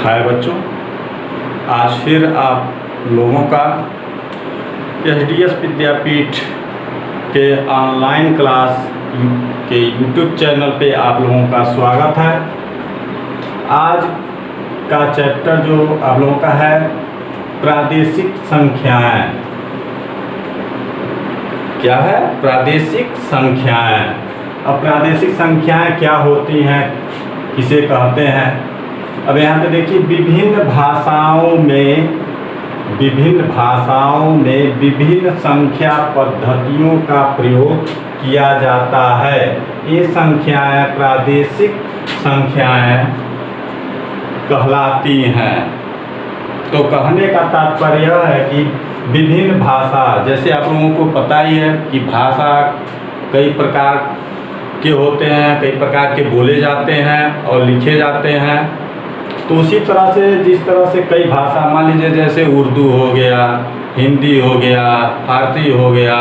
हाय बच्चों, आज फिर आप लोगों का एचडीएस विद्यापीठ के ऑनलाइन क्लास के यूट्यूब चैनल पे आप लोगों का स्वागत है। आज का चैप्टर जो आप लोगों का है प्रादेशिक संख्याएं। क्या है? प्रादेशिक संख्याएं। अब प्रादेशिक संख्याएं क्या होती हैं, किसे कहते हैं? अब यहाँ पे देखिए, विभिन्न भाषाओं में विभिन्न संख्या पद्धतियों का प्रयोग किया जाता है। ये संख्याएं प्रादेशिक संख्याएं कहलाती हैं। तो कहने का तात्पर्य यह है कि विभिन्न भाषा, जैसे आप लोगों को पता ही है कि भाषा कई प्रकार के होते हैं, कई प्रकार के बोले जाते हैं और लिखे जाते हैं। तो उसी तरह से जिस तरह से कई भाषा, मान लीजिए जैसे उर्दू हो गया, हिंदी हो गया, फारसी हो गया,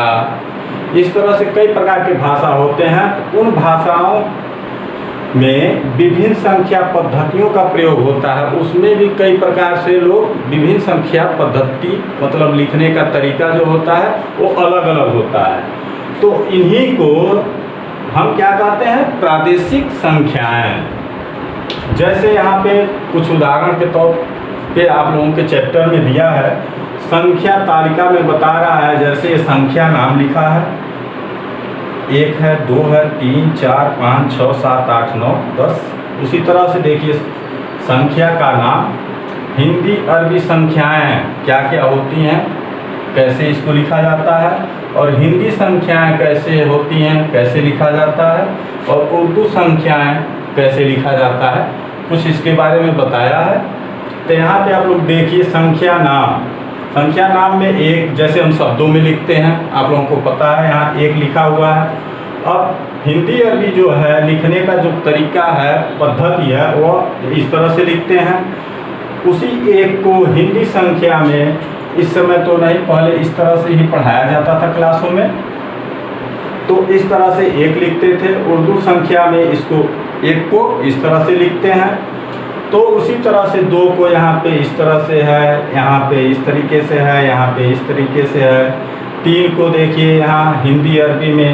इस तरह से कई प्रकार के भाषा होते हैं। तो उन भाषाओं में विभिन्न संख्या पद्धतियों का प्रयोग होता है। उसमें भी कई प्रकार से लोग विभिन्न संख्या पद्धति, मतलब लिखने का तरीका जो होता है वो अलग अलग होता है। तो इन्हीं को हम क्या कहते हैं? प्रादेशिक संख्याएं। जैसे यहाँ पे कुछ उदाहरण के तौर पे आप लोगों के चैप्टर में दिया है, संख्या तालिका में बता रहा है। जैसे ये संख्या नाम लिखा है, 1 है, 2 है, 3, 4, 5, 6, 7, 8, 9, 10। उसी तरह से देखिए संख्या का नाम, हिंदी अरबी संख्याएं क्या क्या होती हैं, कैसे इसको लिखा जाता है, और हिंदी संख्याएं कैसे होती हैं, कैसे लिखा जाता है, और उर्दू संख्याएं कैसे लिखा जाता है, कुछ इसके बारे में बताया है। तो यहाँ पे आप लोग देखिए संख्या नाम में एक, जैसे हम शब्दों में लिखते हैं, आप लोगों को पता है यहाँ एक लिखा हुआ है। अब हिंदी अरबी जो है लिखने का जो तरीका है, पद्धति है, वो इस तरह से लिखते हैं। उसी एक को हिंदी संख्या में इस समय तो नहीं, पहले इस तरह से ही पढ़ाया जाता था क्लासों में, तो इस तरह से एक लिखते थे। उर्दू संख्या में इसको एक को इस तरह से लिखते हैं। तो उसी तरह से 2 को यहाँ पे इस तरह से है, यहाँ पे इस तरीके से है, यहाँ पे इस तरीके से है। 3 को देखिए यहाँ हिंदी अरबी में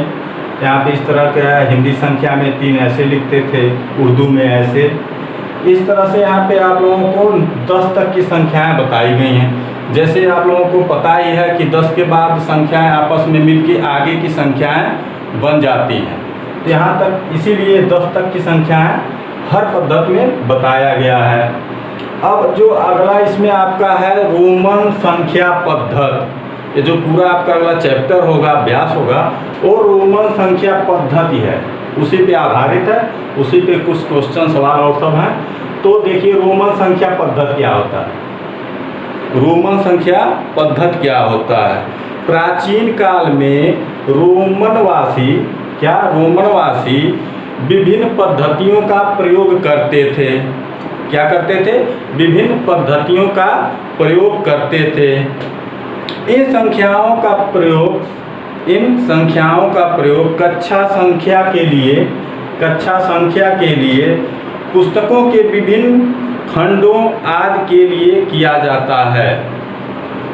यहाँ पे इस तरह का है, हिंदी संख्या में 3 ऐसे लिखते थे, उर्दू में ऐसे। इस तरह से यहाँ पे आप लोगों को 10 तक की संख्याएं बताई गई हैं। जैसे आप लोगों को पता ही है कि 10 के बाद संख्याएं आपस में मिलके आगे की संख्याएं बन जाती हैं। तो यहाँ तक, इसीलिए 10 तक की संख्याएं हर पद्धति में बताया गया है। अब जो अगला इसमें आपका है रोमन संख्या पद्धति। ये जो पूरा आपका अगला चैप्टर होगा, अभ्यास होगा, वो रोमन संख्या पद्धति है, उसी पे आधारित है। उसी पे कुछ क्वेश्चन सवाल और सब हैं। तो देखिए रोमन संख्या पद्धति क्या होता है। रोमन संख्या पद्धति क्या होता है? प्राचीन काल में रोमनवासी विभिन्न पद्धतियों का प्रयोग करते थे। क्या करते थे? विभिन्न पद्धतियों का प्रयोग करते थे। इन संख्याओं का प्रयोग कक्षा संख्या के लिए पुस्तकों के विभिन्न खंडों आदि के लिए किया जाता है।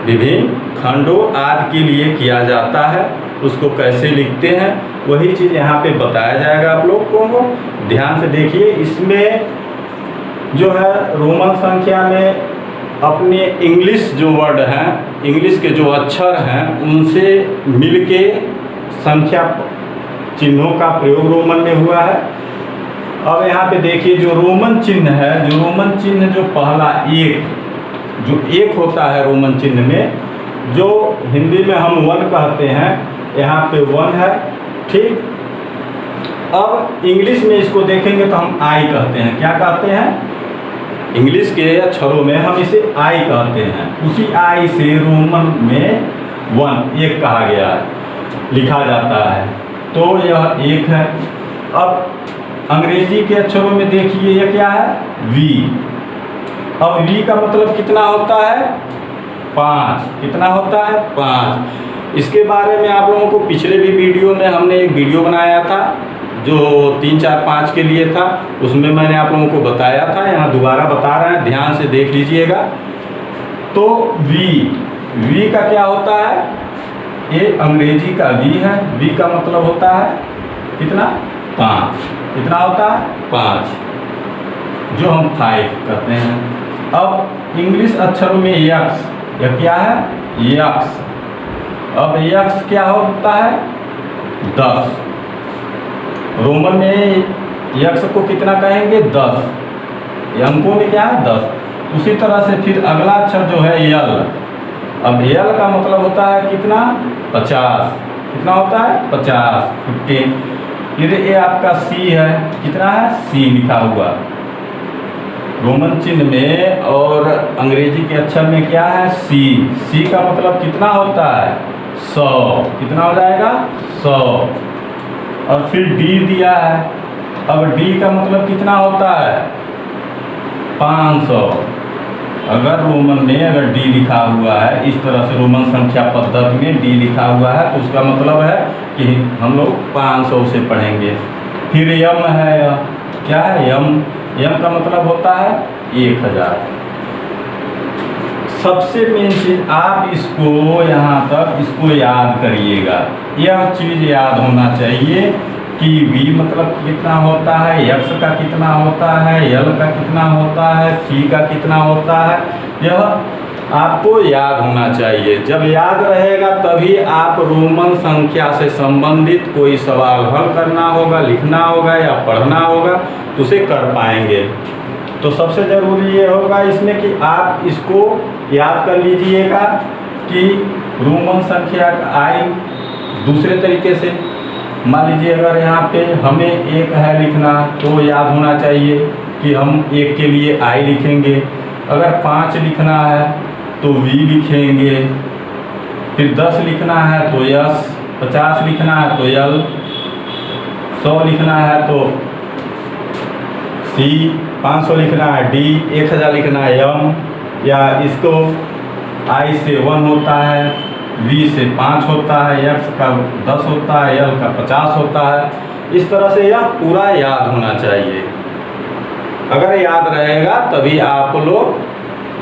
विभिन्न खंडों आदि के लिए किया जाता है। उसको कैसे लिखते हैं वही चीज़ यहाँ पे बताया जाएगा आप लोग को। ध्यान से देखिए, इसमें जो है रोमन संख्या में अपने इंग्लिश जो वर्ड हैं, इंग्लिश के जो अक्षर हैं, उनसे मिलके संख्या चिन्हों का प्रयोग रोमन में हुआ है। अब यहाँ पे देखिए जो रोमन चिन्ह है, जो पहला एक होता है रोमन चिन्ह में, जो हिंदी में हम 1 कहते हैं, यहाँ पे 1 है, ठीक। अब इंग्लिश में इसको देखेंगे तो हम आई कहते हैं। क्या कहते हैं? इंग्लिश के अक्षरों में हम इसे आई कहते हैं। उसी आई से रोमन में 1 कहा गया है, लिखा जाता है। तो यह 1 है। अब अंग्रेजी के अक्षरों में देखिए यह क्या है? वी। अब वी का मतलब कितना होता है? 5। कितना होता है? 5। इसके बारे में आप लोगों को पिछले भी वीडियो में हमने एक वीडियो बनाया था, जो 3, 4, 5 के लिए था उसमें मैंने आप लोगों को बताया था, यहाँ दोबारा बता रहे हैं, ध्यान से देख लीजिएगा। तो वी का क्या होता है, ये अंग्रेजी का वी है, वी का मतलब होता है कितना, 5, कितना होता है 5, जो हम 5 कहते हैं। अब इंग्लिश अक्षरों में यक्स, यह क्या है यक्स, अब यक्स क्या होता है 10, रोमन में यक्स को कितना कहेंगे 10, अंकों में क्या है 10। उसी तरह से फिर अगला अक्षर जो है यल, अब यल का मतलब होता है कितना 50, कितना होता है 50, 15। फिर ये आपका सी है, कितना है सी लिखा हुआ रोमन चिन्ह में, और अंग्रेजी के अक्षर में क्या है सी, सी का मतलब कितना होता है 100, कितना हो जाएगा 100। और फिर डी दिया है, अब डी का मतलब कितना होता है 500। अगर रोमन में अगर डी लिखा हुआ है इस तरह से रोमन संख्या पद्धति में डी लिखा हुआ है तो उसका मतलब है कि हम लोग 500 से पढ़ेंगे। फिर यम है, क्या है यम, यम का मतलब होता है 1000। सबसे मेन चीज आप इसको यहाँ तक इसको याद करिएगा, यह चीज याद होना चाहिए कि वी मतलब कितना होता है, यक्स का कितना होता है, यल का कितना होता है, सी का कितना होता है, यह आपको याद होना चाहिए। जब याद रहेगा तभी आप रोमन संख्या से संबंधित कोई सवाल हल करना होगा, लिखना होगा या पढ़ना होगा तो उसे कर पाएंगे। तो सबसे ज़रूरी ये होगा इसमें कि आप इसको याद कर लीजिएगा कि रोमन संख्या का आई दूसरे तरीके से, मान लीजिए अगर यहाँ पे हमें 1 है लिखना तो याद होना चाहिए कि हम 1 के लिए आई लिखेंगे। अगर 5 लिखना है तो वी लिखेंगे, फिर 10 लिखना है तो यस, 50 लिखना है तो यल, 100 लिखना है तो सी, 500 लिखना है डी, 1000 लिखना है यम, या इसको आई से 1 होता है, वी से 5 होता है, यक्स का 10 होता है, यल का 50 होता है। इस तरह से यह पूरा याद होना चाहिए। अगर याद रहेगा तभी आप लोग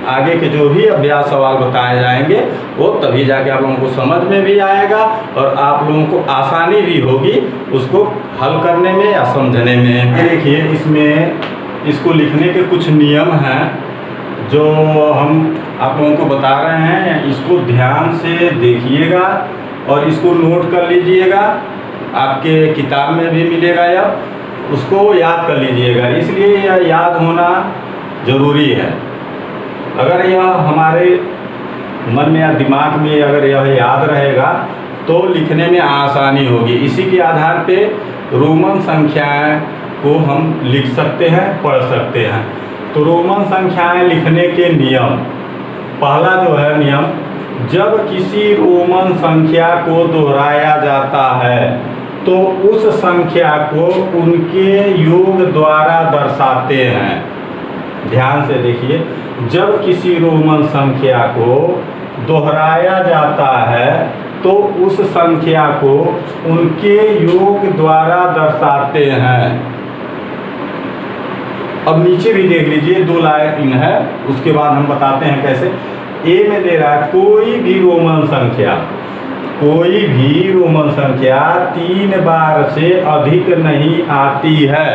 आगे के जो भी अभ्यास सवाल बताए जाएंगे वो तभी जाके आप लोगों को समझ में भी आएगा और आप लोगों को आसानी भी होगी उसको हल करने में या समझने में। देखिए इसमें इसको लिखने के कुछ नियम हैं जो हम आप लोगों को बता रहे हैं, इसको ध्यान से देखिएगा और इसको नोट कर लीजिएगा, आपके किताब में भी मिलेगा या उसको याद कर लीजिएगा। इसलिए यह याद होना ज़रूरी है। अगर यह हमारे मन में या दिमाग में अगर यह याद रहेगा तो लिखने में आसानी होगी। इसी के आधार पे रोमन संख्याएं को हम लिख सकते हैं, पढ़ सकते हैं। तो रोमन संख्याएं लिखने के नियम, पहला जो है नियम, जब किसी रोमन संख्या को दोहराया जाता है तो उस संख्या को उनके योग द्वारा दर्शाते हैं। ध्यान से देखिए, जब किसी रोमन संख्या को दोहराया जाता है तो उस संख्या को उनके योग द्वारा दर्शाते हैं। अब नीचे भी देख लीजिए, 2 लाइन है, उसके बाद हम बताते हैं कैसे। ए में दे रहा है कोई भी रोमन संख्या, कोई भी रोमन संख्या 3 बार से अधिक नहीं आती है।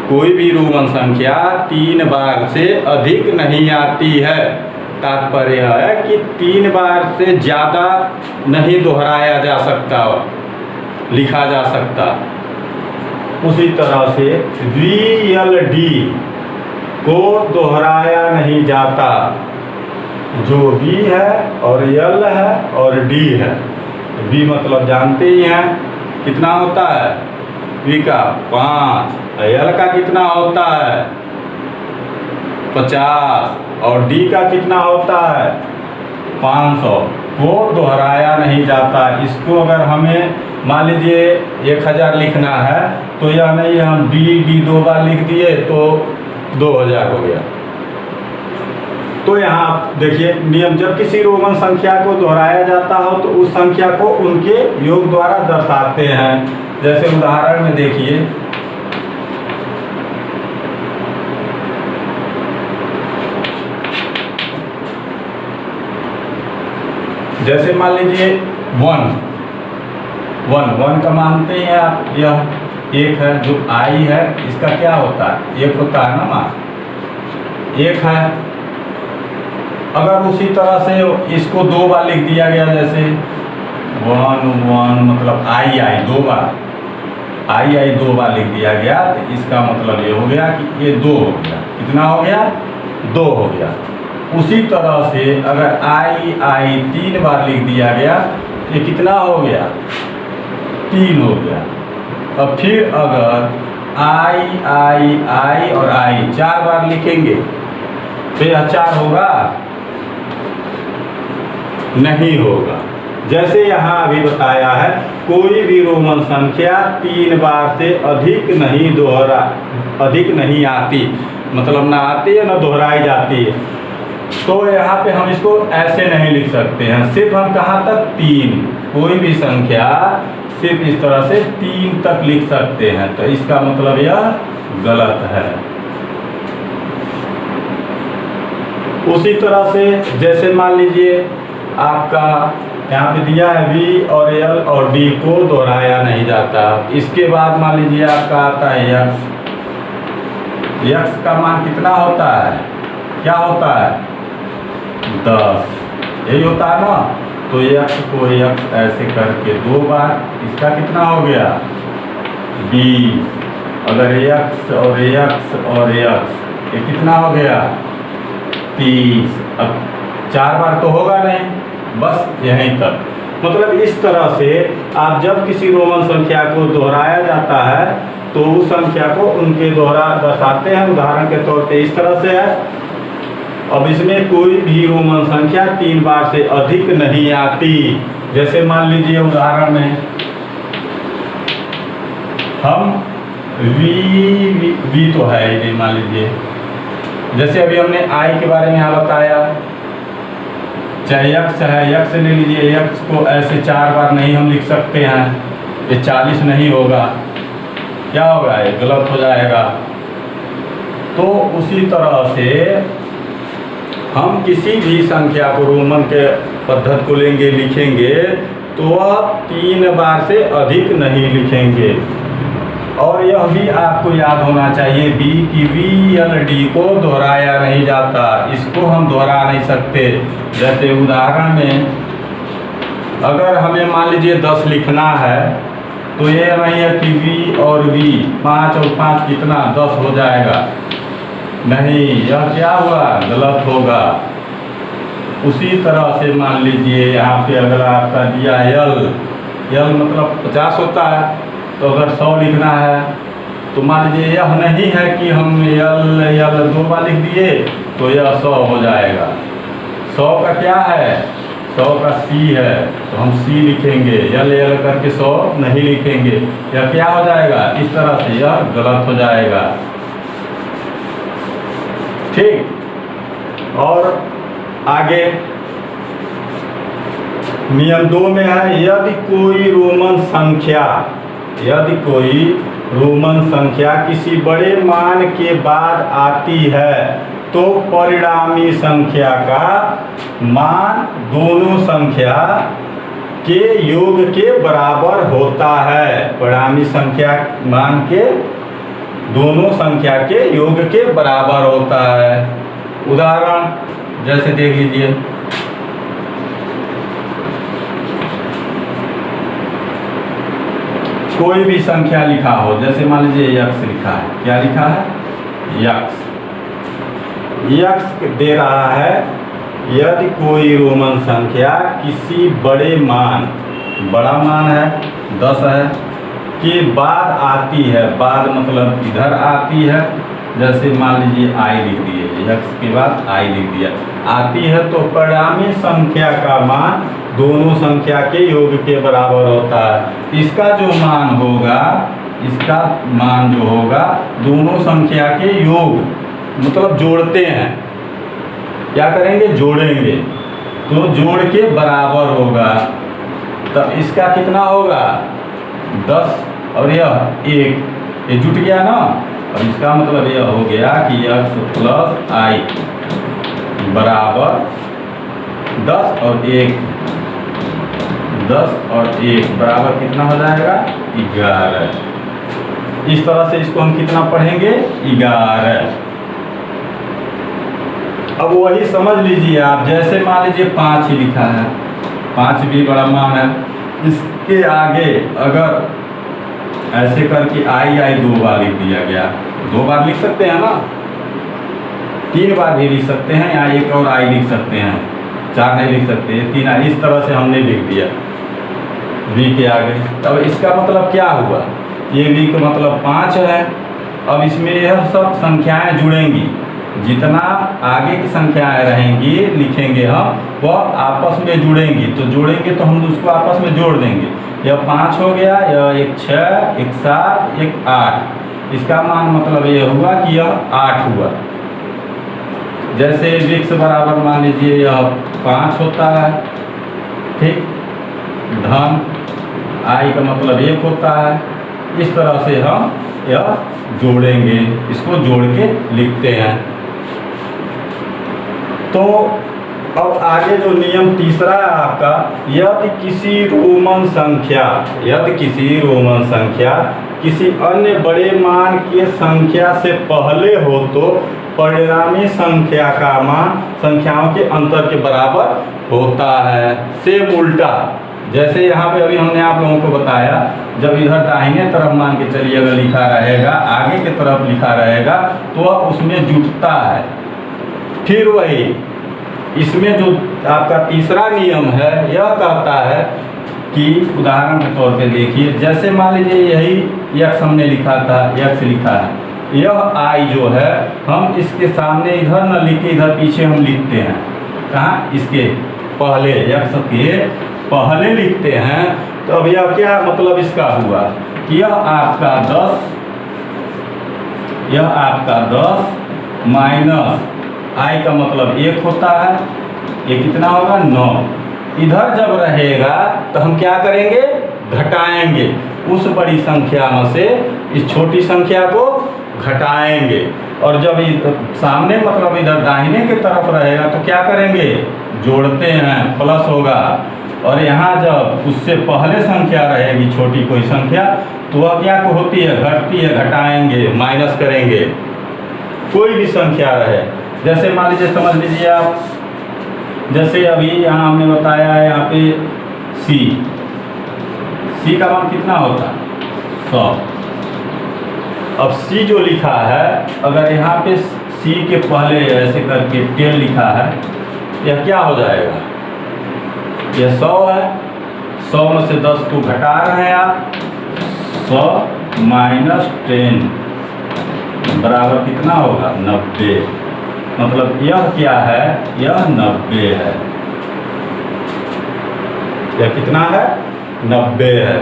कोई भी रोमन संख्या 3 बार से अधिक नहीं आती है। तात्पर्य है कि 3 बार से ज़्यादा नहीं दोहराया जा सकता, लिखा जा सकता। उसी तरह से VLD को दोहराया नहीं जाता। जो V है और L है और D है, V मतलब जानते ही हैं कितना होता है, V का 5, L का कितना होता है 50 और D का कितना होता है 500, को दोहराया नहीं जाता। इसको अगर हमें मान लीजिए 1000 लिखना है तो यह नहीं हम D 2 बार लिख दिए तो 2000 हो गया। तो यहाँ आप देखिए नियम, जब किसी रोमन संख्या को दोहराया जाता हो तो उस संख्या को उनके योग द्वारा दर्शाते हैं। जैसे उदाहरण में देखिए, जैसे मान लीजिए 1 का मानते हैं आप, यह एक है, जो आई है इसका क्या होता है, एक होता है ना मान, एक है। अगर उसी तरह से इसको 2 बार लिख दिया गया, जैसे 1 मतलब आई 2 बार, आई 2 बार लिख दिया गया, तो इसका मतलब ये हो गया कि ये 2 हो गया। कितना हो गया, 2 हो गया। उसी तरह से अगर आई 3 बार लिख दिया गया, ये कितना हो गया, 3 हो गया। अब फिर अगर आई और आई 4 बार लिखेंगे तो यह 4 होगा, नहीं होगा। जैसे यहाँ अभी बताया है, कोई भी रोमन संख्या 3 बार से अधिक नहीं आती, मतलब ना आती है ना दोहराई जाती है। तो यहाँ पे हम इसको ऐसे नहीं लिख सकते हैं, सिर्फ हम कहाँ तक 3, कोई भी संख्या सिर्फ इस तरह से 3 तक लिख सकते हैं, तो इसका मतलब यह गलत है। उसी तरह से जैसे मान लीजिए आपका यहाँ पे दिया है V और L और D को दोहराया नहीं जाता। इसके बाद मान लीजिए आपका आता है x का मान कितना होता है, क्या होता है, 10, यही होता है ना। तो x को x ऐसे करके 2 बार, इसका कितना हो गया, 20। अगर x और x ये कितना हो गया, 30। अब 4 बार तो होगा नहीं, बस यहीं तक। मतलब इस तरह से आप जब किसी रोमन संख्या को दोहराया जाता है तो उस संख्या को उनके द्वारा दर्शाते हैं। उदाहरण के तौर पे इस तरह से है। अब इसमें कोई भी रोमन संख्या 3 बार से अधिक नहीं आती। जैसे मान लीजिए उदाहरण में हम v तो है ही नहीं, मान लीजिए जैसे अभी हमने i के बारे में यहाँ बताया, चाहे x है, x ले लीजिए, x को ऐसे 4 बार नहीं हम लिख सकते हैं, ये 40 नहीं होगा, क्या होगा, ये गलत हो जाएगा। तो उसी तरह से हम किसी भी संख्या को रोमन के पद्धति को लेंगे, लिखेंगे तो वह 3 बार से अधिक नहीं लिखेंगे। और यह भी आपको याद होना चाहिए कि VLD को दोहराया नहीं जाता, इसको हम दोहरा नहीं सकते। जैसे उदाहरण में अगर हमें मान लीजिए 10 लिखना है तो ये नहीं है कि V और V 5 और 5 कितना 10 हो जाएगा, नहीं, यह क्या हुआ, गलत होगा। उसी तरह से मान लीजिए यहाँ पे अगर आपका दिया L मतलब 50 होता है, तो अगर 100 लिखना है तो मान लीजिए यह नहीं है कि हम L 2 बार लिख दिए तो यह 100 हो जाएगा। 100 का क्या है, 100 का C है, तो हम C लिखेंगे, L करके 100 नहीं लिखेंगे, यह क्या हो जाएगा, इस तरह से यह गलत हो जाएगा। ठीक। और आगे नियम 2 में है, यदि कोई रोमन संख्या किसी बड़े मान के बाद आती है तो परिणामी संख्या का मान दोनों संख्या के योग के बराबर होता है। परिणामी संख्या मान के दोनों संख्या के योग के बराबर होता है। उदाहरण जैसे देख लीजिए, कोई भी संख्या लिखा हो, जैसे मान लीजिए x लिखा है, क्या लिखा है, x दे रहा है, यदि कोई रोमन संख्या किसी बड़े मान, बड़ा मान है 10 है, के बाद आती है, बाद मतलब इधर आती है, जैसे मान लीजिए i लिख दिए, x के बाद i लिख दिया, आती है, तो परिणामी संख्या का मान दोनों संख्या के योग के बराबर होता है। इसका जो मान होगा, इसका मान जो होगा दोनों संख्या के योग, मतलब जोड़ते हैं, क्या करेंगे, जोड़ेंगे, तो जोड़ के बराबर होगा। तब इसका कितना होगा 10 और यह 1, ये जुट गया ना। और इसका मतलब यह हो गया कि x प्लस आई बराबर 10 और 1, 10 और 1 बराबर कितना हो जाएगा 11। इस तरह से इसको हम कितना पढ़ेंगे 11। अब वही समझ लीजिए आप, जैसे मान लीजिए 5 ही लिखा है, 5 भी बड़ा मान है, इसके आगे अगर ऐसे करके आई 2 बार लिख दिया गया, 2 बार लिख सकते हैं ना, 3 बार भी लिख सकते हैं, या एक और आई लिख सकते हैं, 4 नहीं लिख सकते, 3 आई, इस तरह से हमने लिख दिया v के आगे। तब इसका मतलब क्या हुआ, ये v का मतलब 5 है। अब इसमें यह सब संख्याएं जुड़ेंगी, जितना आगे की संख्याएं रहेंगी लिखेंगे हम, वह आपस में जुड़ेंगी। तो जोड़ेंगे तो हम उसको आपस में जोड़ देंगे। यह 5 हो गया, यह एक 6, एक 7, एक 8। इसका मान मतलब यह हुआ कि यह 8 हुआ। जैसे x बराबर मान लीजिए यह 5 होता है, ठीक, धन i का मतलब 1 होता है। इस तरह से हम यह जोड़ेंगे, इसको जोड़ के लिखते हैं। तो अब आगे जो नियम तीसरा है आपका, यदि किसी रोमन संख्या किसी अन्य बड़े मान के संख्या से पहले हो तो परिणामी संख्या का मान संख्याओं के अंतर के बराबर होता है। सेम उल्टा, जैसे यहाँ पे अभी हमने आप लोगों को बताया, जब इधर दाहिने तरफ मान के चलिए अगर लिखा रहेगा, आगे की तरफ लिखा रहेगा, तो उसमें जुटता है। फिर वही इसमें जो आपका तीसरा नियम है, यह कहता है कि उदाहरण के तौर पे देखिए, जैसे मान लीजिए यही x हमने लिखा था, x लिखा है, यह i जो है हम इसके सामने इधर न लिख के इधर पीछे हम लिखते हैं, कहाँ, इसके पहले, x के पहले लिखते हैं। तो अब यह क्या मतलब इसका हुआ कि यह आपका 10 माइनस i का मतलब 1 होता है, ये कितना होगा 9। इधर जब रहेगा तो हम क्या करेंगे, घटाएंगे, उस बड़ी संख्या में से इस छोटी संख्या को घटाएंगे। और जब सामने मतलब इधर दाहिने की तरफ रहेगा तो क्या करेंगे, जोड़ते हैं, प्लस होगा। और यहाँ जब उससे पहले संख्या रहेगी छोटी कोई संख्या, तो वह क्या होती है, घटती है, घटाएंगे, माइनस करेंगे, कोई भी संख्या रहे। जैसे मान लीजिए, समझ लीजिए आप, जैसे अभी यहाँ हमने बताया है, यहाँ पे c का मान कितना होता है 100। अब c जो लिखा है, अगर यहाँ पे c के पहले ऐसे करके 10 लिखा है, यह क्या हो जाएगा, यह 100 है। 100 में से 10 को घटा रहे हैं आप, 100 माइनस 10 बराबर कितना होगा 90। मतलब यह क्या है, यह 90 है। यह कितना है, 90 है।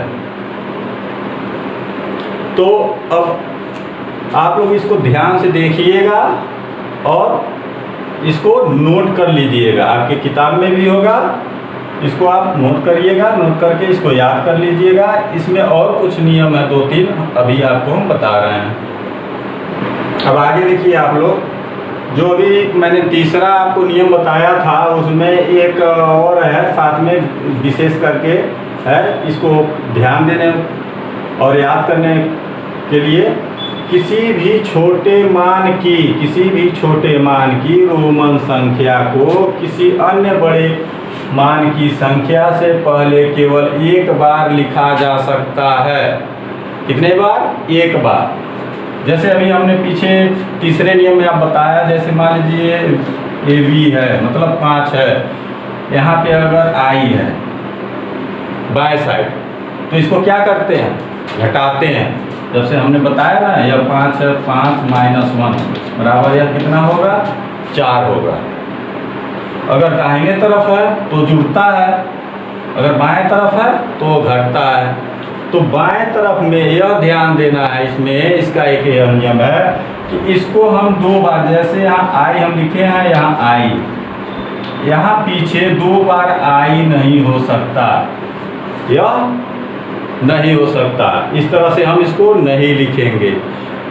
तो अब आप लोग इसको ध्यान से देखिएगा और इसको नोट कर लीजिएगा, आपके किताब में भी होगा, इसको आप नोट करिएगा, नोट करके इसको याद कर लीजिएगा। इसमें और कुछ नियम है 2-3, अभी आपको हम बता रहे हैं। अब आगे देखिए आप लोग, जो अभी मैंने तीसरा आपको नियम बताया था, उसमें एक और है साथ में विशेष करके है, इसको ध्यान देने और याद करने के लिए, किसी भी छोटे मान की रोमन संख्या को किसी अन्य बड़े मान की संख्या से पहले केवल एक बार लिखा जा सकता है। कितने बार, एक बार। जैसे अभी हमने पीछे तीसरे नियम में आप बताया, जैसे मान लीजिए ये v है, मतलब 5 है, यहाँ पे अगर i है बाएं साइड, तो इसको क्या करते हैं, घटाते हैं। जब से हमने बताया ना, यह 5 है, 5 माइनस 1 बराबर यह कितना होगा 4 होगा। अगर दाहिने तरफ है तो जुड़ता है, अगर बाएं तरफ है तो घटता है। तो बाएं तरफ में यह ध्यान देना है, इसमें इसका एक नियम है कि इसको हम 2 बार, जैसे यहाँ i हम लिखे हैं, यहाँ i यहाँ पीछे 2 बार आई नहीं हो सकता, यह नहीं हो सकता। इस तरह से हम इसको नहीं लिखेंगे।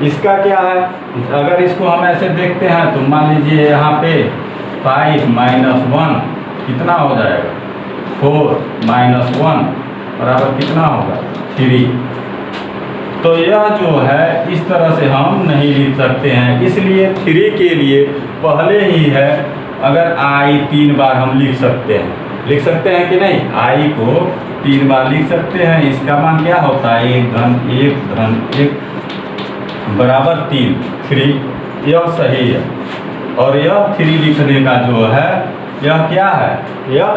इसका क्या है, अगर इसको हम ऐसे देखते हैं तो मान लीजिए यहाँ पे 5 - 1 कितना हो जाएगा, 4 - 1 बराबर कितना होगा, 3। तो यह जो है इस तरह से हम नहीं लिख सकते हैं, इसलिए 3 के लिए पहले ही है, अगर आई 3 बार हम लिख सकते हैं कि नहीं, आई को 3 बार लिख सकते हैं। इसका मान क्या होता है, 1 धन 1 बराबर 3, यह सही है। और यह 3 लिखने का जो है यह क्या है, यह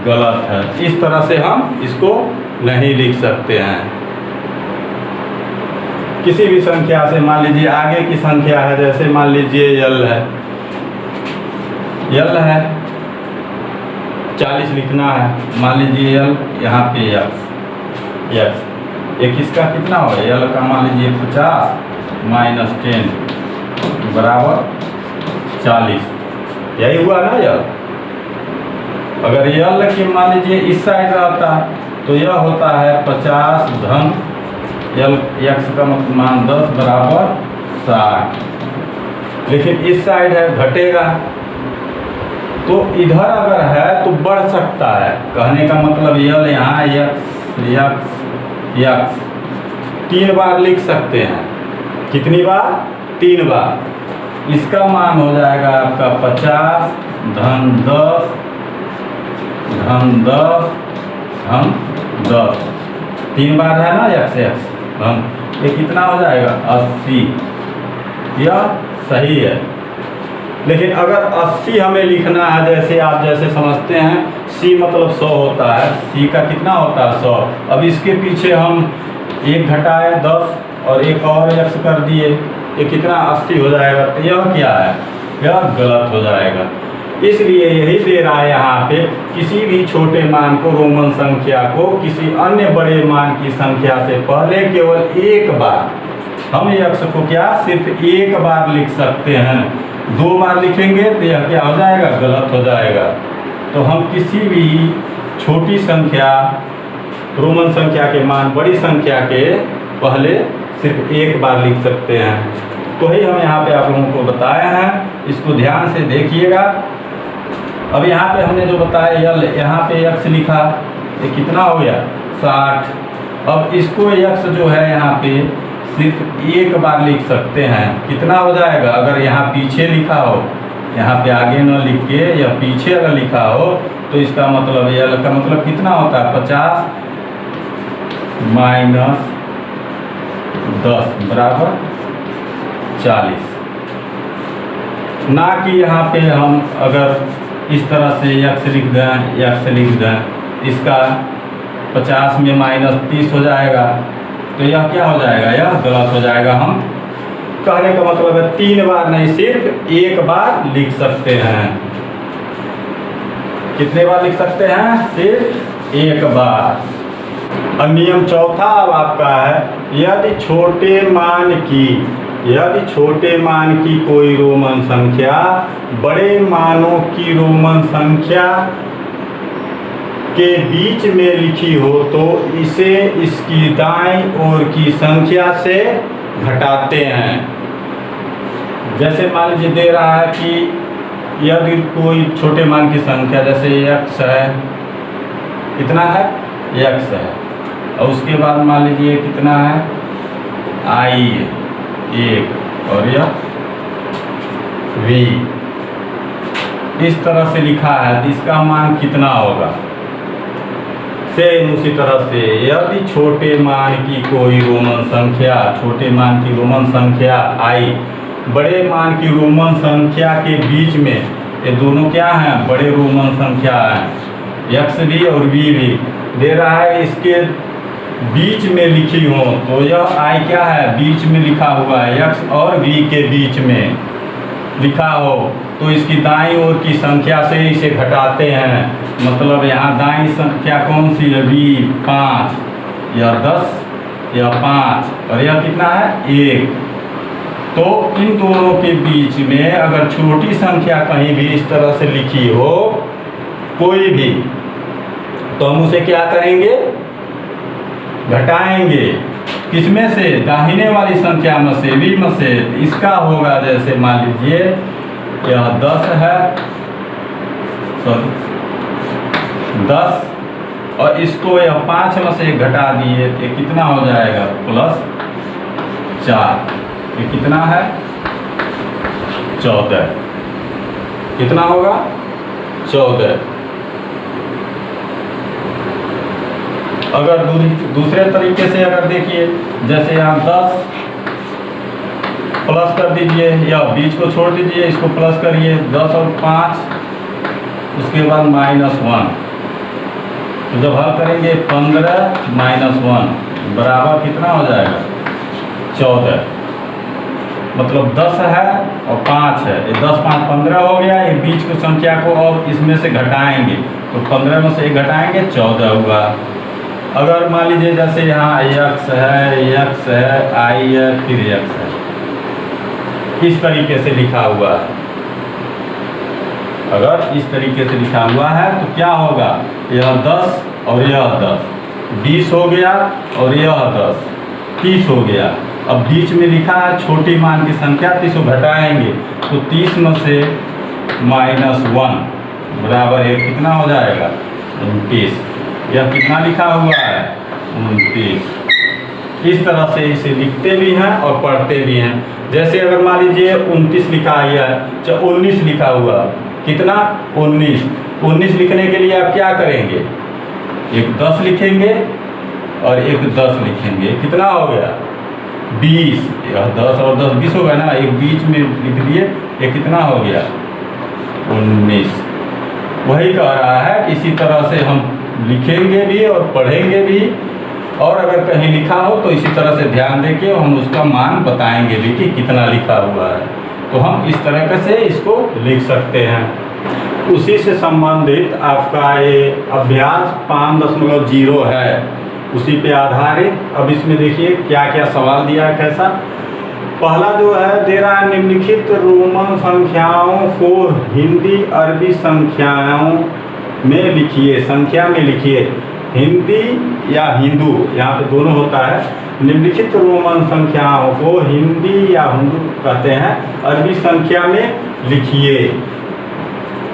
गलत है। इस तरह से हम इसको नहीं लिख सकते हैं। किसी भी संख्या से मान लीजिए आगे की संख्या है, जैसे मान लीजिए यल है 40 लिखना है, मान लीजिए यल यहाँ पे यक्स एक इसका कितना होगा, यल का मान लीजिए 50 - 10 बराबर 40, यही हुआ ना यल। अगर यल के मान लीजिए इस साइड रहता तो यह होता है 50 धन यल यक्स का मान 10 बराबर 60, लेकिन इस साइड है घटेगा, तो इधर अगर है तो बढ़ सकता है। कहने का मतलब यल यहाँ यक्स 3 बार लिख सकते हैं। कितनी बार, 3 बार। इसका मान हो जाएगा आपका 50 धन 10 धन 10 3 बार है ना यक्स धन, ये कितना हो जाएगा 80, यह सही है। लेकिन अगर 80 हमें लिखना है, जैसे समझते हैं C मतलब 100 होता है, C का कितना होता है 100। अब इसके पीछे हम 1 घटाए 10 और एक और यक्स कर दिए, ये कितना 80 हो जाएगा। तो यह क्या है, यह गलत हो जाएगा। इसलिए यही दे रहा है यहाँ पे, किसी भी छोटे मान को, रोमन संख्या को किसी अन्य बड़े मान की संख्या से पहले केवल 1 बार हम यक्स को क्या सिर्फ 1 बार लिख सकते हैं। 2 बार लिखेंगे तो यह क्या हो जाएगा, गलत हो जाएगा। तो हम किसी भी छोटी संख्या, रोमन संख्या के मान बड़ी संख्या के पहले सिर्फ 1 बार लिख सकते हैं। तो ही हम यहाँ पे आप लोगों को बताया है, इसको ध्यान से देखिएगा। अब यहाँ पे हमने जो बताया यल, यहाँ पे यक्स लिखा, ये कितना हो गया 60। अब इसको यक्स जो है यहाँ पे सिर्फ 1 बार लिख सकते हैं, कितना हो जाएगा। अगर यहाँ पीछे लिखा हो, यहाँ पे आगे न लिख के या पीछे अगर लिखा हो तो इसका मतलब यल का मतलब कितना होता है 50 - 10 बराबर 40। ना कि यहाँ पे हम अगर इस तरह से यक्स लिख दें, इसका 50 में -30 हो जाएगा, तो यह क्या हो जाएगा, यह गलत हो जाएगा। हम कहने का मतलब है 3 बार नहीं, सिर्फ 1 बार लिख सकते हैं। कितने बार लिख सकते हैं, सिर्फ 1 बार। और नियम चौथा अब आपका है, यदि छोटे मान की कोई रोमन संख्या बड़े मानों की रोमन संख्या के बीच में लिखी हो तो इसे इसकी दाईं ओर की संख्या से घटाते हैं। जैसे मान लीजिए दे रहा है कि यदि कोई छोटे मान की संख्या, जैसे यक्स है, कितना है, यक्स है, और उसके बाद मान लीजिए कितना है, आई 1 और यह v, इस तरह से लिखा है, तो इसका मान कितना होगा। सेम उसी तरह से यदि छोटे मान की कोई रोमन संख्या, छोटे मान की रोमन संख्या आई बड़े मान की रोमन संख्या के बीच में, ये दोनों क्या हैं, बड़े रोमन संख्या हैं, यक्स भी और वी भी दे रहा है, इसके बीच में लिखी हो तो यह आई क्या है, बीच में लिखा हुआ है, यक्स और वी के बीच में लिखा हो तो इसकी दाईं ओर की संख्या से इसे घटाते हैं। मतलब यहाँ दाईं संख्या कौन सी है, वी 5, यह 10, यह 5 और यह कितना है 1। तो इन दोनों के बीच में अगर छोटी संख्या कहीं भी इस तरह से लिखी हो कोई भी, तो हम उसे क्या करेंगे, घटाएंगे। किसमें से, दाहिने वाली संख्या में से, v में से। इसका होगा जैसे मान लीजिए यह 10 है, सॉरी 10, और इसको यह 5 में से घटा दिए तो कितना हो जाएगा, +4। ये कितना है, 14। कितना होगा, 14। अगर दूसरे तरीके से अगर देखिए, जैसे यहाँ 10 प्लस कर दीजिए, या बीच को छोड़ दीजिए, इसको प्लस करिए, 10 और 5, उसके बाद -1। तो जब हल करेंगे 15 - 1 बराबर कितना हो जाएगा, 14। मतलब 10 है और 5 है, ये 10 5 15 हो गया। ये बीच की संख्या को अब इसमें से घटाएंगे, तो 15 में से घटाएंगे 14 हुआ। अगर मान लीजिए जैसे यहाँ x है, i है, फिर x है, इस तरीके से लिखा हुआ है। अगर इस तरीके से लिखा हुआ है तो क्या होगा, यह 10 और यह 10, 20 हो गया, और यह 10, 30 हो गया। अब बीच में लिखा है छोटी मान की संख्या, तो इसको घटाएंगे, तो 30 में से -1 बराबर ये कितना हो जाएगा, 29। यह कितना लिखा हुआ है, 29। इस तरह से इसे लिखते भी हैं और पढ़ते भी हैं। जैसे अगर मान लीजिए 29 लिखा है, चाहे 19 लिखा हुआ, कितना, 19 लिखने के लिए आप क्या करेंगे, एक 10 लिखेंगे और एक 10 लिखेंगे, कितना हो गया, 20। यह 10 और 10 20 होगा ना, एक बीच में लिख दिए, ये कितना हो गया, 19। वही कह रहा है, इसी तरह से हम लिखेंगे भी और पढ़ेंगे भी, और अगर कहीं लिखा हो तो इसी तरह से ध्यान देके हम उसका मान बताएंगे भी कि कितना लिखा हुआ है। तो हम इस तरह से इसको लिख सकते हैं। उसी से संबंधित आपका ये अभ्यास 5.0 है, उसी पे आधारित। अब इसमें देखिए क्या क्या सवाल दिया है, कैसा। पहला जो है दे रहा है, निम्नलिखित रोमन संख्याओं को हिंदी अरबी संख्याओं में लिखिए। संख्या में लिखिए, हिंदी या हिंदू, यहाँ पे दोनों होता है। निम्नलिखित रोमन संख्याओं को हिंदी या हिंदू कहते हैं, अरबी संख्या में लिखिए।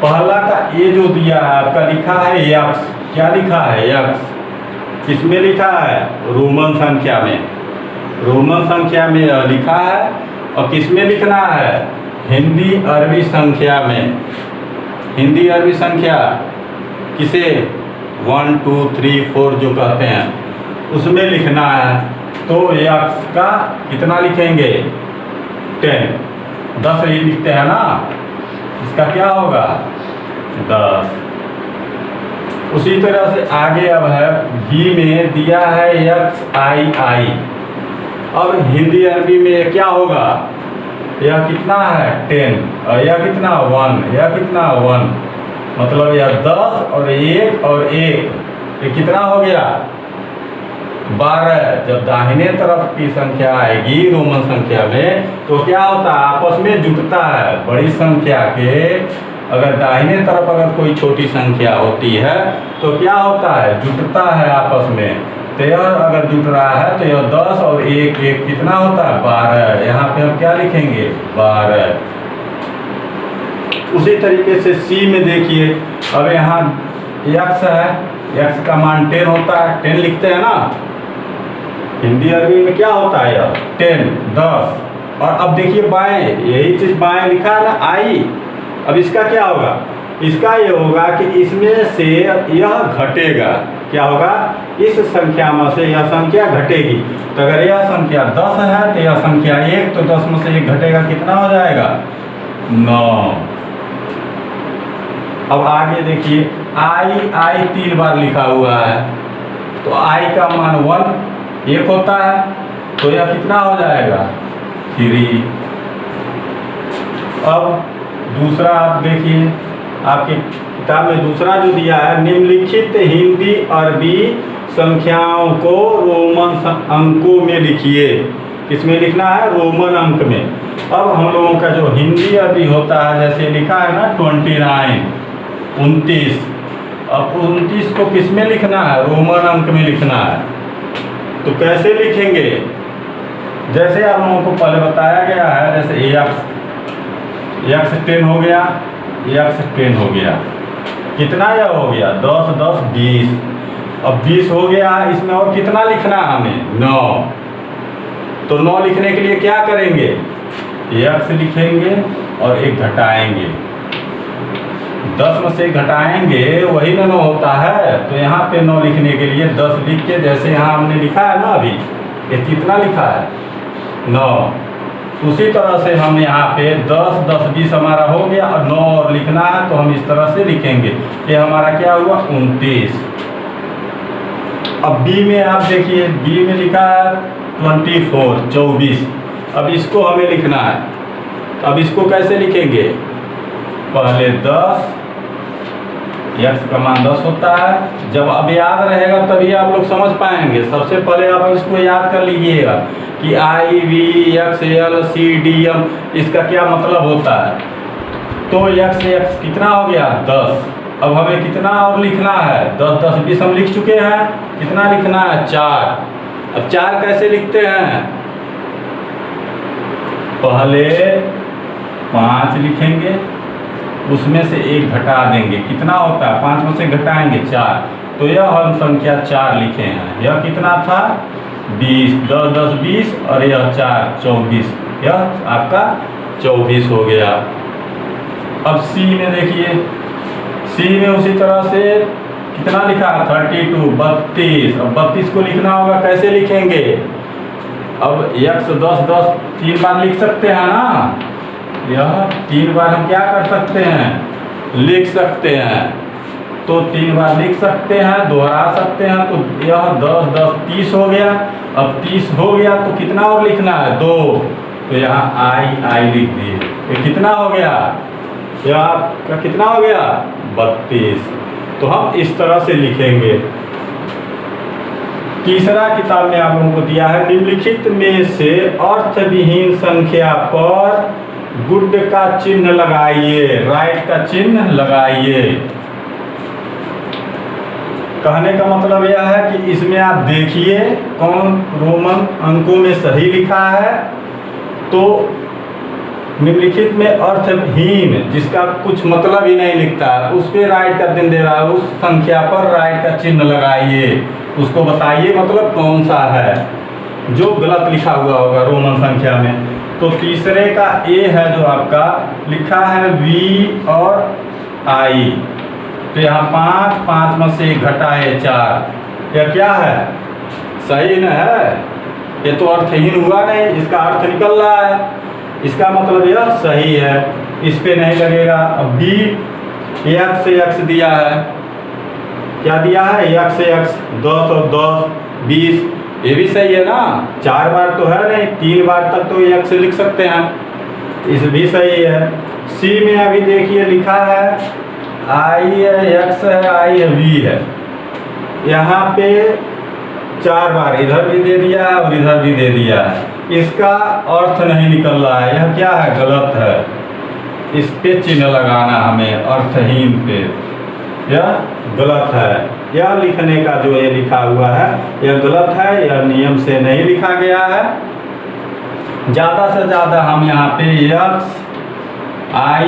पहला का ये जो दिया है आपका, लिखा है यक्स। क्या लिखा है, यक्स। किसमें लिखा है, रोमन संख्या में। रोमन संख्या में लिखा है, और किसमें लिखना है, हिंदी अरबी संख्या में। हिंदी अरबी संख्या किसे, 1 2 3 4 जो कहते हैं, उसमें लिखना है। तो यक्स का कितना लिखेंगे, 10। 10 ही लिखते हैं ना, इसका क्या होगा, 10। उसी तरह से आगे अब है, भी में दिया है XII। अब हिंदी अरबी में क्या होगा, यह कितना है, 10, और यह कितना, 1, यह कितना, 1। मतलब यह 10 और 1 और 1, ये कितना हो गया, 12। जब दाहिने तरफ की संख्या आएगी रोमन संख्या में, तो क्या होता है, आपस में जुटता है। बड़ी संख्या के अगर दाहिने तरफ अगर कोई छोटी संख्या होती है तो क्या होता है, जुटता है आपस में। तो यह अगर जुट रहा है तो यह 10 और 1 1 कितना होता है, 12। यहाँ पे हम क्या लिखेंगे, 12। उसी तरीके से सी में देखिए, अब यहाँ x है, x का मान 10 होता है, 10 लिखते हैं ना। हिंदी अरबी में क्या होता है, यह 10 10। और अब देखिए बाएं, यही चीज बाएं लिखा है ना, आई। अब इसका क्या होगा, इसका ये होगा कि इसमें से यह घटेगा। क्या होगा, इस संख्या में से यह संख्या घटेगी। तो अगर यह संख्या 10 है तो यह संख्या 1, तो 10 में से 1 घटेगा, कितना हो जाएगा, 9। अब आगे देखिए, आई 3 बार लिखा हुआ है, तो आई का मान 1 होता है, तो यह कितना हो जाएगा, 3। अब दूसरा आप देखिए, आपकी किताब में दूसरा जो दिया है, निम्नलिखित हिंदी अरबी संख्याओं को रोमन अंकों में लिखिए। किसमें लिखना है, रोमन अंक में। अब हम लोगों का जो हिंदी अरबी होता है, जैसे लिखा है ना 29 29, अब 29 को किस में लिखना है? रोमन अंक में लिखना है। तो कैसे लिखेंगे? जैसे आप लोगों को पहले बताया गया है, जैसे x 10 हो गया, x 10 हो गया, कितना यह हो गया? 10 10 20। अब 20 हो गया, इसमें और कितना लिखना है हमें? 9। तो 9 लिखने के लिए क्या करेंगे? x लिखेंगे और एक घटाएंगे, 10 में से घटाएंगे, वही ना 9 होता है। तो यहाँ पे 9 लिखने के लिए 10 लिख के, जैसे यहाँ हमने लिखा है ना, अभी ये कितना लिखा है? 9। उसी तरह से हम यहाँ पे 10 10 20 हमारा हो गया और 9 और लिखना है, तो हम इस तरह से लिखेंगे। ये हमारा क्या हुआ? 29। अब b में आप देखिए, b में लिखा है 24 24। अब इसको हमें लिखना है। अब इसको कैसे लिखेंगे? पहले 10, x का मान 10 होता है। जब अब याद रहेगा तभी आप लोग समझ पाएंगे। सबसे पहले आप इसको याद कर लीजिएगा कि I V X L C D M इसका क्या मतलब होता है। तो x कितना हो गया? 10। अब हमें कितना और लिखना है? 10 10 20 हम लिख चुके हैं। कितना लिखना है? 4। अब 4 कैसे लिखते हैं? पहले 5 लिखेंगे, उसमें से 1 घटा देंगे, कितना होता है? 5 में से घटाएंगे 4। तो यह हम संख्या 4 लिखे हैं। यह कितना था? 20। 10 10 20 और यह 4 24। यह आपका 24 हो गया। अब C में देखिए, C में उसी तरह से कितना लिखा है? 32 32। अब 32 को लिखना होगा, कैसे लिखेंगे? अब x 10 10 3 बार लिख सकते हैं ना। यह 3 बार हम क्या कर सकते हैं? लिख सकते हैं। तो 3 बार लिख सकते हैं, दोहरा सकते हैं। तो यह 10 10 30 हो गया। अब 30 हो गया तो कितना और लिखना है? 2। तो यहाँ I लिख दिए। ये कितना हो गया? यह आपका कितना हो गया? 32। तो हम इस तरह से लिखेंगे। तीसरा किताब में आप लोगों को दिया है, निम्नलिखित में से अर्थविहीन संख्या पर गुड का चिन्ह लगाइए, राइट का चिन्ह लगाइए। कहने का मतलब यह है कि इसमें आप देखिए कौन रोमन अंकों में सही लिखा है। तो निम्नलिखित में अर्थहीन, जिसका कुछ मतलब ही नहीं लिखता है, उस पर राइट का चिन्ह दे रहा है, उस संख्या पर राइट का चिन्ह लगाइए। उसको बताइए मतलब कौन सा है जो गलत लिखा हुआ होगा रोमन संख्या में। तो तीसरे का A है जो आपका लिखा है V और I। तो यहाँ 5 5 में से घटाए 4। यह क्या है? सही न है? ये तो अर्थहीन हुआ नहीं, इसका अर्थ निकल रहा है। इसका मतलब यह सही है, इस पे नहीं लगेगा। अब B x से x दिया है, क्या दिया है? x से x 10 और 10 20। ये भी सही है ना? 4 बार तो है नहीं, 3 बार तक तो x से लिख सकते हैं, इस भी सही है। C में अभी देखिए लिखा है I है, x है, I है, V है। यहाँ पे 4 बार इधर भी दे दिया है और इधर भी दे दिया है। इसका अर्थ नहीं निकल रहा है, यह क्या है? गलत है। इस पे चिन्ह लगाना हमें, अर्थहीन पे। यह गलत है। यह लिखने का जो ये लिखा हुआ है यह गलत है, यह नियम से नहीं लिखा गया है। ज़्यादा से ज़्यादा हम यहाँ पे x I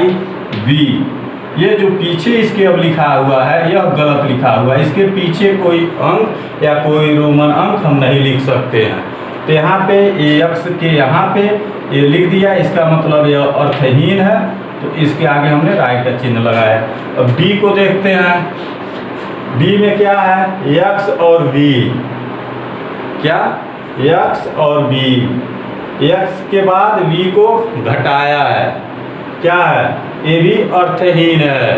V, ये जो पीछे इसके अब लिखा हुआ है यह गलत लिखा हुआ है। इसके पीछे कोई अंक या कोई रोमन अंक हम नहीं लिख सकते हैं। तो यहाँ पे x के यहाँ पे ये लिख दिया, इसका मतलब यह अर्थहीन है। तो इसके आगे हमने राइट का चिन्ह लगाया। अब B को देखते हैं। B में क्या है? x और v। क्या? x और v। x के बाद v को घटाया है, क्या है? ये भी अर्थहीन है।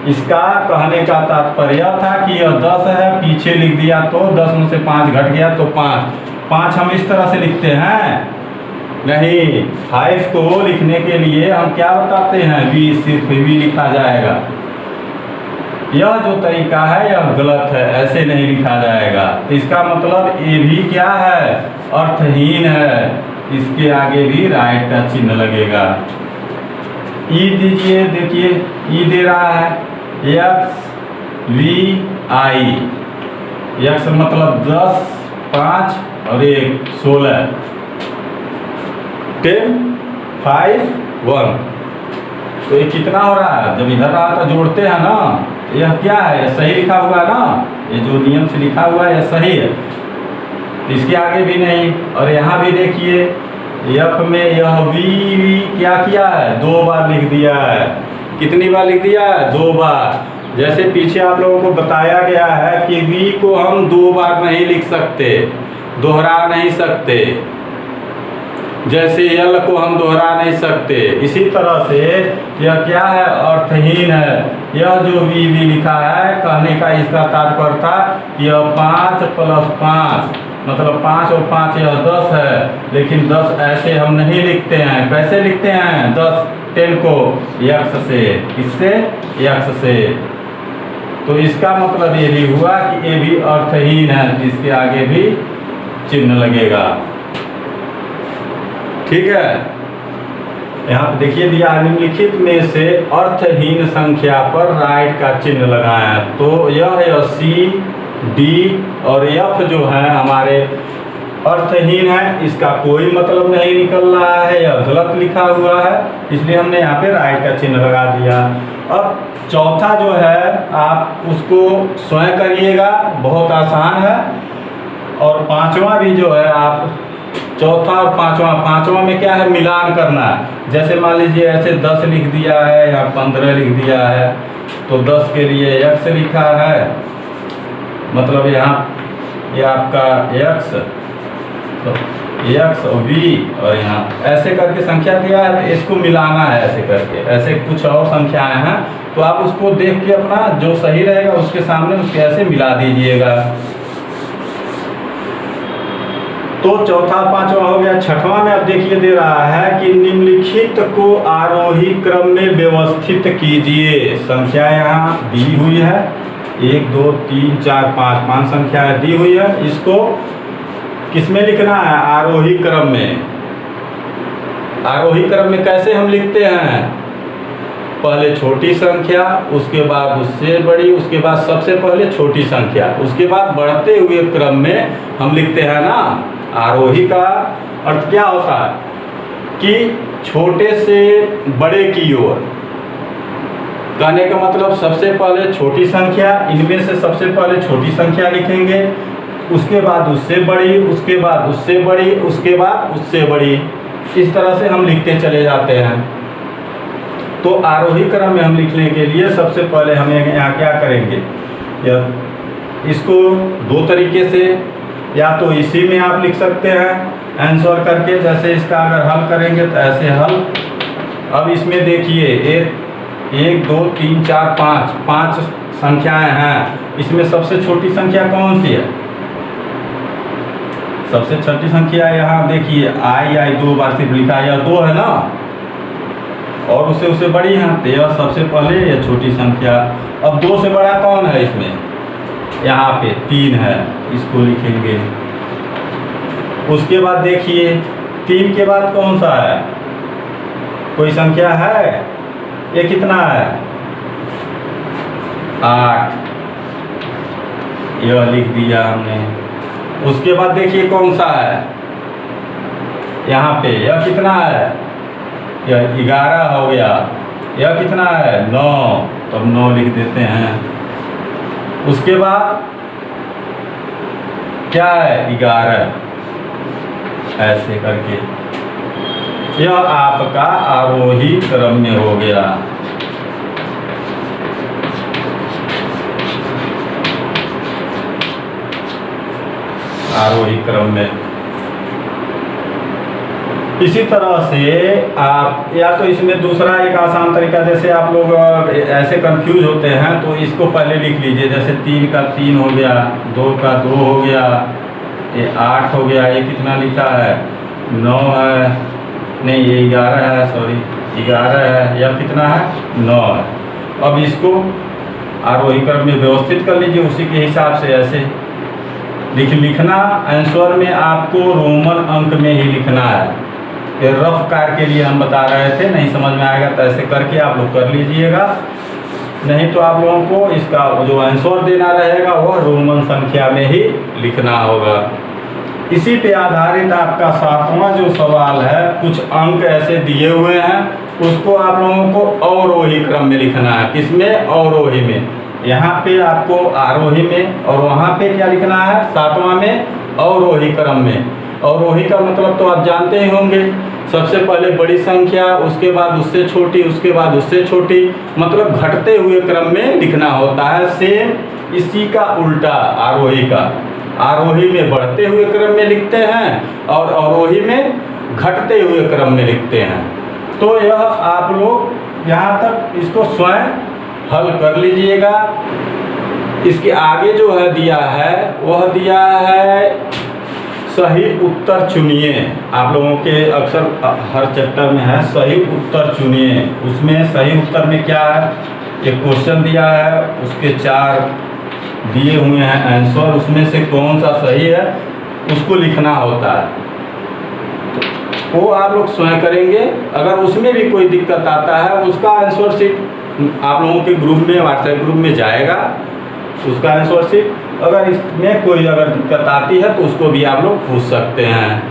इसका कहने का तात्पर्य था कि यह 10 है, पीछे लिख दिया तो 10 में से 5 घट गया तो 5 हम इस तरह से लिखते हैं नहीं। 5 को लिखने के लिए हम क्या बताते हैं? v, सिर्फ v लिखा जाएगा। यह जो तरीका है यह गलत है, ऐसे नहीं लिखा जाएगा। इसका मतलब ये भी क्या है? अर्थहीन है। इसके आगे भी राइट का चिन्ह लगेगा। ई दीजिए, देखिए ई दे रहा है x VI, यक्स मतलब 10, 5 और 1 16, 10, 5, 1। तो ये कितना हो रहा है? जब इधर रहा था जोड़ते हैं ना, यह क्या है? यह सही लिखा हुआ है ना, ये जो नियम से लिखा हुआ है यह सही है, इसके आगे भी नहीं। और यहाँ भी देखिए F में यह V क्या किया है? 2 बार लिख दिया है। कितनी बार लिख दिया है? 2 बार। जैसे पीछे आप लोगों को बताया गया है कि V को हम 2 बार नहीं लिख सकते, दोहरा नहीं सकते, जैसे L को हम दोहरा नहीं सकते। इसी तरह से यह क्या है? अर्थहीन है। यह जो V लिखा है, कहने का इसका तात्पर्य था यह 5 + 5 मतलब 5 और 5 यह 10 है, लेकिन 10 ऐसे हम नहीं लिखते हैं। कैसे लिखते हैं? 10 को यक्स से, इससे यक्स से। तो इसका मतलब ये भी हुआ कि ये भी अर्थहीन है, इसके आगे भी चिन्ह लगेगा। ठीक है, यहाँ पे देखिए दिया निम्नलिखित में से अर्थहीन संख्या पर राइट का चिन्ह लगाएं। तो यह है C, D और F जो है हमारे अर्थहीन है, इसका कोई मतलब नहीं निकल रहा है, यह गलत लिखा हुआ है, इसलिए हमने यहाँ पे राइट का चिन्ह लगा दिया। अब चौथा जो है आप उसको स्वयं करिएगा, बहुत आसान है। और पांचवा भी जो है आप, चौथा और पांचवा में क्या है? मिलान करना है। जैसे मान लीजिए ऐसे 10 लिख दिया है या 15 लिख दिया है, तो 10 के लिए x लिखा है, मतलब यहाँ ये आपका x, तो x और v, और यहाँ ऐसे करके संख्या दिया है, तो इसको मिलाना है ऐसे करके। ऐसे कुछ और संख्याएं हैं, तो आप उसको देख के अपना जो सही रहेगा उसके सामने उसके ऐसे मिला दीजिएगा। तो चौथा पांचवा हो गया। छठवां में अब देखिए दे रहा है कि निम्नलिखित को आरोही क्रम में व्यवस्थित कीजिए। संख्या यहाँ दी हुई है, 1 2 3 4 5 संख्याएं दी हुई है। इसको किसमें लिखना है? आरोही क्रम में। आरोही क्रम में कैसे हम लिखते हैं? पहले छोटी संख्या, उसके बाद उससे बड़ी, उसके बाद सबसे पहले छोटी संख्या, उसके बाद बढ़ते हुए क्रम में हम लिखते हैं ना। आरोही का अर्थ क्या होता है? कि छोटे से बड़े की ओर। कहने का मतलब सबसे पहले छोटी संख्या, इनमें से सबसे पहले छोटी संख्या लिखेंगे, उसके बाद उससे बड़ी, उसके बाद उससे बड़ी, उसके बाद उससे बड़ी। इस तरह से हम लिखते चले जाते हैं। तो आरोही क्रम में हम लिखने के लिए सबसे पहले हम यहाँ क्या करेंगे? इसको 2 तरीके से, या तो इसी में आप लिख सकते हैं आंसर करके, जैसे इसका अगर हल करेंगे तो ऐसे हल। अब इसमें देखिए 1 2 3 4 5 संख्याएं हैं, इसमें सबसे छोटी संख्या कौन सी है? सबसे छोटी संख्या यहाँ देखिए आई 2 बार सिर्फ लिखा है, 2 है ना, और उससे बड़ी है, तो यह सबसे पहले यह छोटी संख्या। अब 2 से बड़ा कौन है इसमें? यहाँ पे 3 है, इसको लिखेंगे। उसके बाद देखिए 3 के बाद कौन सा है? कोई संख्या है? ये कितना है? 8, यह लिख दिया हमने। उसके बाद देखिए कौन सा है? यहाँ पे यह कितना है? यह 11 हो गया। यह कितना है? 9, तब 9 लिख देते हैं। उसके बाद क्या है? 11, ऐसे करके यह आपका आरोही क्रम में हो गया। आरोही क्रम में। इसी तरह से आप, या तो इसमें दूसरा एक आसान तरीका, जैसे आप लोग ऐसे कंफ्यूज होते हैं तो इसको पहले लिख लीजिए। जैसे 3 का 3 हो गया, 2 का 2 हो गया, ये 8 हो गया, ये कितना लिखा है? 9 है, नहीं ये 11 है, सॉरी 11 है, यह कितना है? 9 है। अब इसको आरोही क्रम में व्यवस्थित कर लीजिए, उसी के हिसाब से ऐसे लिखना। आंसर में आपको रोमन अंक में ही लिखना है। ये रफ कार्य के लिए हम बता रहे थे, नहीं समझ में आएगा तो ऐसे करके आप लोग कर लीजिएगा। नहीं तो आप लोगों को इसका जो आंसर देना रहेगा वह रोमन संख्या में ही लिखना होगा। इसी पे आधारित आपका 7वां जो सवाल है, कुछ अंक ऐसे दिए हुए हैं, उसको आप लोगों को अवरोही क्रम में लिखना है। किसमें? अवरोही में। यहाँ पे आपको आरोही में, और वहाँ पे क्या लिखना है? 7वां में अवरोही क्रम में। अवरोही का मतलब तो आप जानते ही होंगे, सबसे पहले बड़ी संख्या, उसके बाद उससे छोटी, उसके बाद उससे छोटी, मतलब घटते हुए क्रम में लिखना होता है। सेम इसी का उल्टा आरोही का, आरोही में बढ़ते हुए क्रम में लिखते हैं और अवरोही में घटते हुए क्रम में लिखते हैं। तो यह आप लोग यहाँ तक इसको स्वयं हल कर लीजिएगा। इसके आगे जो है दिया है, वह दिया है सही उत्तर चुनिए। आप लोगों के अक्सर हर चैप्टर में है सही उत्तर चुनिए। उसमें सही उत्तर में क्या है? एक क्वेश्चन दिया है, उसके 4 दिए हुए हैं आंसर, उसमें से कौन सा सही है उसको लिखना होता है। वो आप लोग स्वयं करेंगे। अगर उसमें भी कोई दिक्कत आता है, उसका आंसर शीट आप लोगों के ग्रुप में, व्हाट्सएप ग्रुप में जाएगा, उसका आंसर शीट। अगर इसमें कोई अगर दिक्कत आती है तो उसको भी आप लोग पूछ सकते हैं।